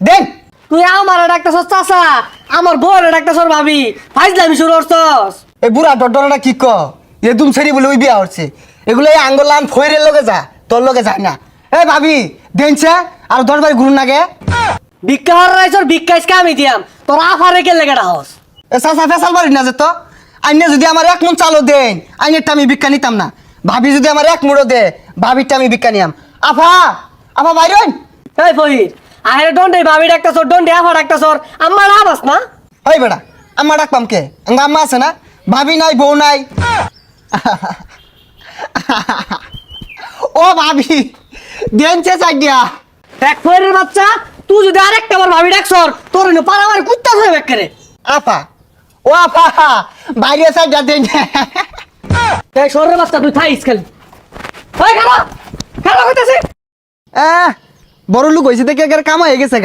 দেন। তুই আমার ডাকতেছস চাচা, আমার বউরে ডাকতেছস ভাবি, ফাইজলামি শুরু করছস। এই বুড়া ডডরটা কি ক এ দুম ছেড়ি বলে ওই বিয়া হচ্ছে এগুলো এই আঙ্গলান ফইরের লগে যা তোর লগে যায় না। এ ভাবি দেনছে আর 10 বার ঘুরুন আগে। ভিক্ষা হর রাইছর ভিক্ষা ইসকা আমি দিয়াম, তোর আফারে কে লেগেটা হস। এ চাচা ফেসাল বাড়ি না যে তো আইনে যদি আমার 1 মন চালও দেন আইনেরটা আমি ভিক্ষা নিতাম না। ভাবি যদি আমার 1 মুড়ো দে ভাবিরটা আমি ভিক্ষা নিয়াম। আফা আফা বাইরন। এই ফহির, আরে ডন্ডে ভাবি ডাকতেছর, ডন্ডে আফা ডাকতেছর, আমার আবাস না। ওই বেড়া আম্মা ডাকপাম কে আঙ্গা আম্মা আছে না, ভাবি নাই বউ নাই। ও ভাবি দেনছে চাইডিয়া। এক ফহিরের বাচ্চা, তুই যদি আরেকটা বার ভাবি ডাকছর, তোর এনে পারাবার কুত্তা হয়ে বেকারে। আপা ও আপা বাইরে চাইডিয়া দেন। এই শহরের বাচ্চা তুই থাইস খালি। ওই খালো খালো কইতাছি। বড় লোক হয়েছে দেখে কাম হয়ে গেছে গা।